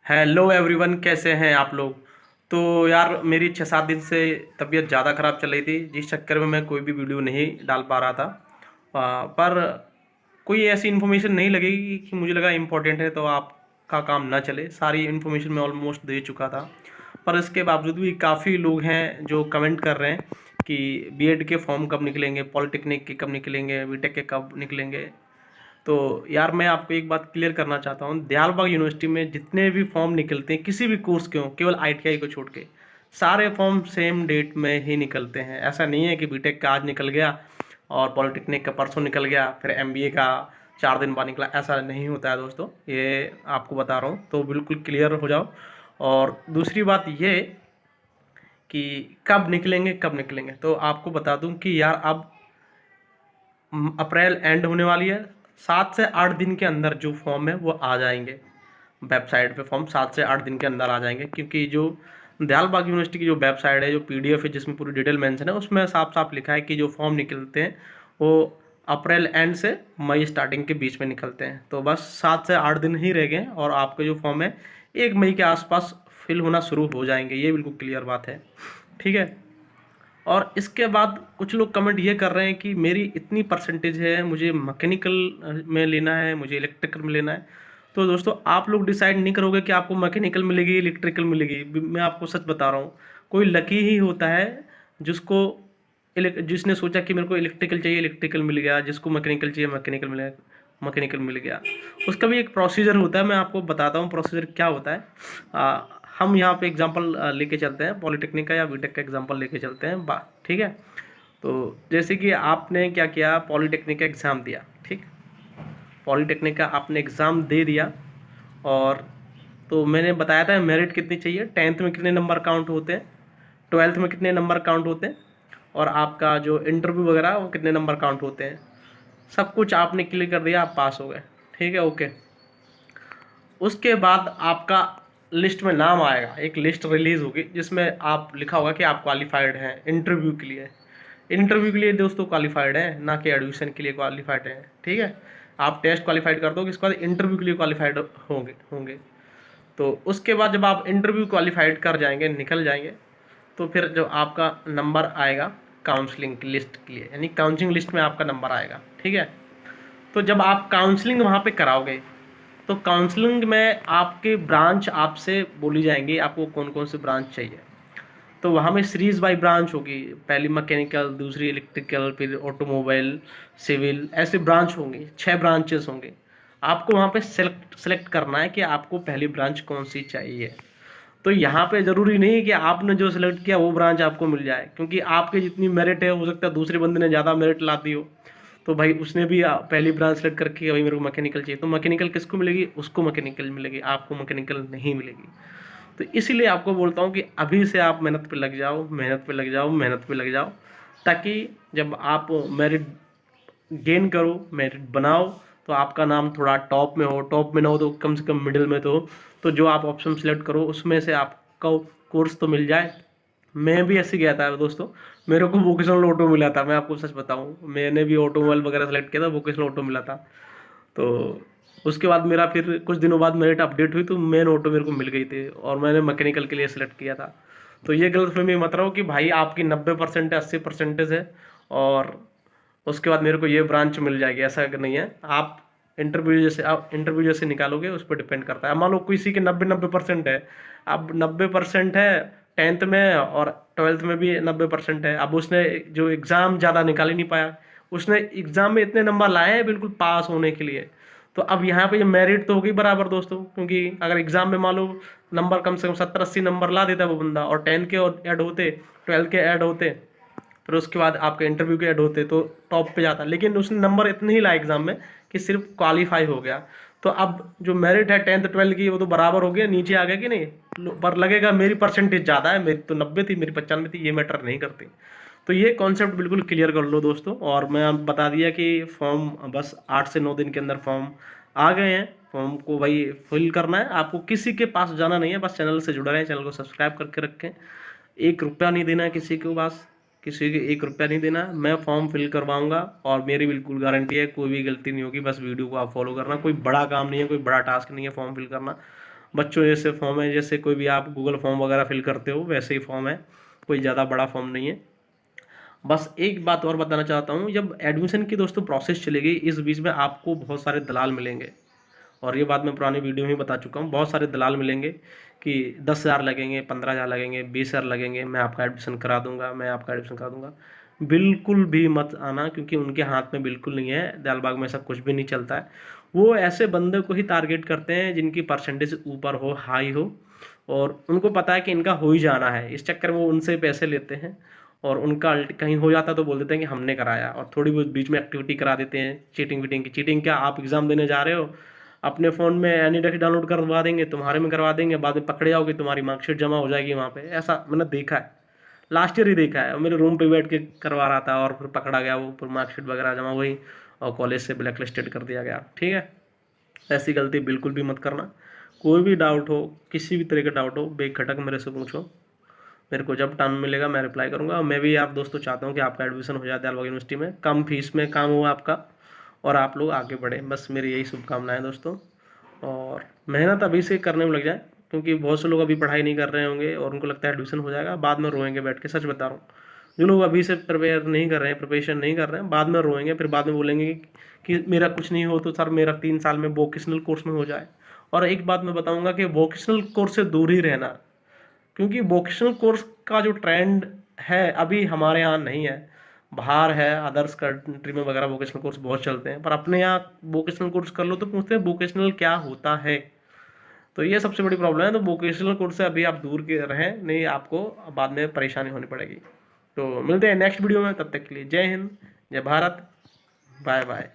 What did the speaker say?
Hello everyone, कैसे हैं आप लोग। तो यार मेरी 6-7 दिन से तबीयत ज़्यादा ख़राब चल रही थी, जिस चक्कर में मैं कोई भी वीडियो नहीं डाल पा रहा था। पर कोई ऐसी इन्फॉर्मेशन नहीं लगेगी कि मुझे लगा इम्पोर्टेंट है तो आपका काम ना चले। सारी इन्फॉर्मेशन मैं ऑलमोस्ट दे चुका था, पर इसके बावजूद भी काफ़ी लोग हैं जो कमेंट कर रहे हैं कि बीएड के फॉर्म कब निकलेंगे, पॉलिटेक्निक के कब निकलेंगे, बीटेक के कब निकलेंगे। तो यार मैं आपको एक बात क्लियर करना चाहता हूँ, दयालबाग यूनिवर्सिटी में जितने भी फॉर्म निकलते हैं किसी भी कोर्स के हों, केवल आईटीआई को छोड़ के सारे फॉर्म सेम डेट में ही निकलते हैं। ऐसा नहीं है कि बीटेक का आज निकल गया और पॉलिटेक्निक का परसों निकल गया, फिर एमबीए का 4 दिन बाद निकला। ऐसा नहीं होता है दोस्तों, ये आपको बता रहा हूँ, तो बिल्कुल क्लियर हो जाओ। और दूसरी बात ये कि कब निकलेंगे तो आपको बता दूं कि यार अब अप्रैल एंड होने वाली है। 7 से 8 दिन के अंदर जो फॉर्म है वो आ जाएंगे वेबसाइट पे। फॉर्म 7 से 8 दिन के अंदर आ जाएंगे, क्योंकि जो दयालबाग यूनिवर्सिटी की जो वेबसाइट है, जो पीडीएफ है जिसमें पूरी डिटेल मेंशन है, उसमें साफ साफ लिखा है कि जो फॉर्म निकलते हैं वो अप्रैल एंड से मई स्टार्टिंग के बीच में निकलते हैं। तो बस 7 से 8 दिन ही रह गए और आपके जो फॉर्म है 1 मई के आसपास फिल होना शुरू हो जाएंगे। ये बिल्कुल क्लियर बात है, ठीक है। और इसके बाद कुछ लोग कमेंट ये कर रहे हैं कि मेरी इतनी परसेंटेज है, मुझे मैकेनिकल में लेना है, मुझे इलेक्ट्रिकल में लेना है। तो दोस्तों आप लोग डिसाइड नहीं करोगे कि आपको मैकेनिकल मिलेगी इलेक्ट्रिकल मिलेगी। मैं आपको सच बता रहा हूँ, कोई लकी ही होता है जिसको जिसने सोचा कि मेरे को इलेक्ट्रिकल चाहिए इलेक्ट्रिकल मिल गया, जिसको मैकेनिकल चाहिए मैकेनिकल मिल गया, मैकेनिकल मिल गया। उसका भी एक प्रोसीजर होता है, मैं आपको बताता हूँ प्रोसीजर क्या होता है। हम यहाँ पे एग्जांपल लेके चलते हैं पॉलिटेक्निक का या बीटेक का एग्जांपल लेके चलते हैं ठीक है। तो जैसे कि आपने क्या किया, पॉलिटेक्निक का एग्ज़ाम दिया, ठीक। पॉलिटेक्निक का आपने एग्ज़ाम दे दिया, और तो मैंने बताया था मेरिट कितनी चाहिए, 10th में कितने नंबर काउंट होते हैं, 12th में कितने नंबर काउंट होते हैं, और आपका जो इंटरव्यू वगैरह वो कितने नंबर काउंट होते हैं। सब कुछ आपने क्लियर कर दिया, आप पास हो गए, ठीक है, ओके। उसके बाद आपका लिस्ट में नाम आएगा, एक लिस्ट रिलीज होगी जिसमें आप लिखा होगा कि आप क्वालिफाइड हैं इंटरव्यू के लिए। इंटरव्यू के लिए दोस्तों क्वालिफाइड है, ना कि एडमिशन के लिए क्वालिफाइड है, ठीक है। आप टेस्ट क्वालिफाइड कर दो, इसके बाद इंटरव्यू के लिए क्वालिफाइड होंगे। तो उसके बाद जब आप इंटरव्यू क्वालिफाइड कर जाएंगे, निकल जाएंगे, तो फिर जो आपका नंबर आएगा काउंसलिंग की लिस्ट के लिए, यानी काउंसलिंग लिस्ट में आपका नंबर आएगा, ठीक है। तो जब आप काउंसलिंग वहाँ पे कराओगे, तो काउंसलिंग में आपके ब्रांच आपसे बोली जाएंगी आपको कौन कौन सी ब्रांच चाहिए। तो वहाँ में सीरीज बाई ब्रांच होगी, पहली मैकेनिकल, दूसरी इलेक्ट्रिकल, फिर ऑटोमोबाइल, सिविल, ऐसे ब्रांच होंगी, 6 ब्रांचेस होंगे। आपको वहाँ पे सेलेक्ट करना है कि आपको पहली ब्रांच कौन सी चाहिए। तो यहाँ पे ज़रूरी नहीं कि आपने जो सिलेक्ट किया वो ब्रांच आपको मिल जाए, क्योंकि आपके जितनी मेरिट है हो सकता है दूसरे बंदे ने ज़्यादा मेरिट ला दी हो, तो भाई उसने भी पहली ब्रांच सेलेक्ट करके भाई मेरे को मैकेनिकल चाहिए, तो मैकेनिकल किसको मिलेगी, उसको मैकेनिकल मिलेगी, आपको मैकेनिकल नहीं मिलेगी। तो इसीलिए आपको बोलता हूँ कि अभी से आप मेहनत पे लग जाओ, मेहनत पे लग जाओ, मेहनत पे लग जाओ, ताकि जब आप मेरिट गेन करो, मेरिट बनाओ, तो आपका नाम थोड़ा टॉप में हो, टॉप में ना हो तो कम से कम मिडिल में तो जो आप ऑप्शन सेलेक्ट करो उसमें से आपको कोर्स तो मिल जाए। मैं भी ऐसे गया था दोस्तों, मेरे को वोकेशनल ऑटो मिला था, मैं आपको सच बताऊं, मैंने भी ऑटोमोबाइल वगैरह सेलेक्ट किया था, वोकेशनल ऑटो मिला था। तो उसके बाद मेरा फिर कुछ दिनों बाद मेरिट अपडेट हुई तो मेन ऑटो मेरे को मिल गई थी, और मैंने मैकेनिकल के लिए सेलेक्ट किया था। तो ये गलतफहमी मत रहो कि भाई आपकी 90% है, 80% है और उसके बाद मेरे को ये ब्रांच मिल जाएगी, ऐसा नहीं है। आप इंटरव्यू जैसे निकालोगे उस पर डिपेंड करता है। मान लो किसी के 90% है, अब 90% है 10th में, और 12th में भी 90% है। अब उसने जो एग्ज़ाम ज़्यादा निकाल ही नहीं पाया, उसने एग्ज़ाम में इतने नंबर लाए हैं बिल्कुल पास होने के लिए। तो अब यहाँ पे ये मेरिट तो होगी बराबर दोस्तों, क्योंकि अगर एग्ज़ाम में मान लो नंबर कम से कम 70-80 नंबर ला देता वो बंदा, और 10 के और ऐड होते, 12 के ऐड होते, फिर उसके बाद आपके इंटरव्यू के ऐड होते, तो टॉप पे जाता। लेकिन उसने नंबर इतने ही लाए एग्जाम में कि सिर्फ क्वालिफाई हो गया। तो अब जो मेरिट है 10th 12 की वो तो बराबर हो गया, नीचे आ गया कि नहीं, पर लगेगा मेरी परसेंटेज ज़्यादा है, मेरी तो 90 थी, मेरी 95 थी, ये मैटर नहीं करती। तो ये कॉन्सेप्ट बिल्कुल क्लियर कर लो दोस्तों। और मैं अब बता दिया कि फॉर्म बस 8 से 9 दिन के अंदर फॉर्म आ गए हैं। फॉर्म को भाई फिल करना है, आपको किसी के पास जाना नहीं है, बस चैनल से जुड़ा रहें, चैनल को सब्सक्राइब करके रखें। 1 रुपया नहीं देना है किसी को, बस किसी को 1 रुपया नहीं देना। मैं फॉर्म फिल करवाऊंगा और मेरी बिल्कुल गारंटी है कोई भी गलती नहीं होगी। बस वीडियो को आप फॉलो करना, कोई बड़ा काम नहीं है, कोई बड़ा टास्क नहीं है फॉर्म फिल करना। बच्चों जैसे फॉर्म है, जैसे कोई भी आप गूगल फॉर्म वगैरह फिल करते हो वैसे ही फॉर्म है, कोई ज़्यादा बड़ा फॉर्म नहीं है। बस एक बात और बताना चाहता हूँ, जब एडमिशन की दोस्तों प्रोसेस चलेगी इस बीच में आपको बहुत सारे दलाल मिलेंगे, और ये बात मैं पुरानी वीडियो में ही बता चुका हूँ। बहुत सारे दलाल मिलेंगे कि 10,000 लगेंगे, 15,000 लगेंगे, 20,000 लगेंगे, मैं आपका एडमिशन करा दूंगा, मैं आपका एडमिशन करा दूंगा। बिल्कुल भी मत आना, क्योंकि उनके हाथ में बिल्कुल नहीं है, दयालबाग में ऐसा कुछ भी नहीं चलता है। वो ऐसे बंदे को ही टारगेट करते हैं जिनकी परसेंटेज ऊपर हो, हाई हो, और उनको पता है कि इनका हो ही जाना है, इस चक्कर में वो उनसे पैसे लेते हैं, और उनका कहीं हो जाता तो बोल देते हैं कि हमने कराया, और थोड़ी बहुत बीच में एक्टिविटी करा देते हैं चीटिंग वीटिंग की। चीटिंग क्या, आप एग्जाम देने जा रहे हो, अपने फ़ोन में एनीडेक्स डाउनलोड करवा देंगे, तुम्हारे में करवा देंगे, बाद में पकड़े जाओगे, तुम्हारी मार्कशीट जमा हो जाएगी वहाँ पे। ऐसा मैंने देखा है, लास्ट ईयर ही देखा है, मेरे रूम पे बैठ के करवा रहा था और फिर पकड़ा गया, वो फिर मार्कशीट वगैरह जमा हुई और कॉलेज से ब्लैक लिस्टेड कर दिया गया। ठीक है, ऐसी गलती बिल्कुल भी मत करना। कोई भी डाउट हो, किसी भी तरह का डाउट हो, बेखटक मेरे से पूछो, मेरे को जब टाइम मिलेगा मैं रिप्लाई करूंगा। और मैं भी आप दोस्तों चाहता हूँ कि आपका एडमिशन हो जाए दयालबाग यूनिवर्सिटी में, कम फीस में काम हुआ आपका, और आप लोग आगे बढ़े, बस मेरी यही शुभकामनाएं दोस्तों। और मेहनत अभी से करने में लग जाए, क्योंकि बहुत से लोग अभी पढ़ाई नहीं कर रहे होंगे और उनको लगता है एडमिशन हो जाएगा, बाद में रोएंगे बैठ के, सच बता रहा हूँ। जो लोग अभी से प्रिपेयर नहीं कर रहे हैं, प्रिपरेशन नहीं कर रहे हैं, बाद में रोएंगे, फिर बाद में बोलेंगे कि मेरा कुछ नहीं हो तो सर मेरा 3 साल में वोकेशनल कोर्स में हो जाए। और एक बात मैं बताऊंगा कि वोकेशनल कोर्स से दूर ही रहना, क्योंकि वोकेशनल कोर्स का जो ट्रेंड है अभी हमारे यहाँ नहीं है, बाहर है, अदर्स कंट्री में वगैरह वोकेशनल कोर्स बहुत चलते हैं, पर अपने यहाँ वोकेशनल कोर्स कर लो तो पूछते हैं वोकेशनल क्या होता है। तो ये सबसे बड़ी प्रॉब्लम है, तो वोकेशनल कोर्स से अभी आप दूर के रहें, नहीं आपको बाद में परेशानी होनी पड़ेगी। तो मिलते हैं नेक्स्ट वीडियो में, तब तक के लिए जय हिंद, जय भारत, बाय बाय।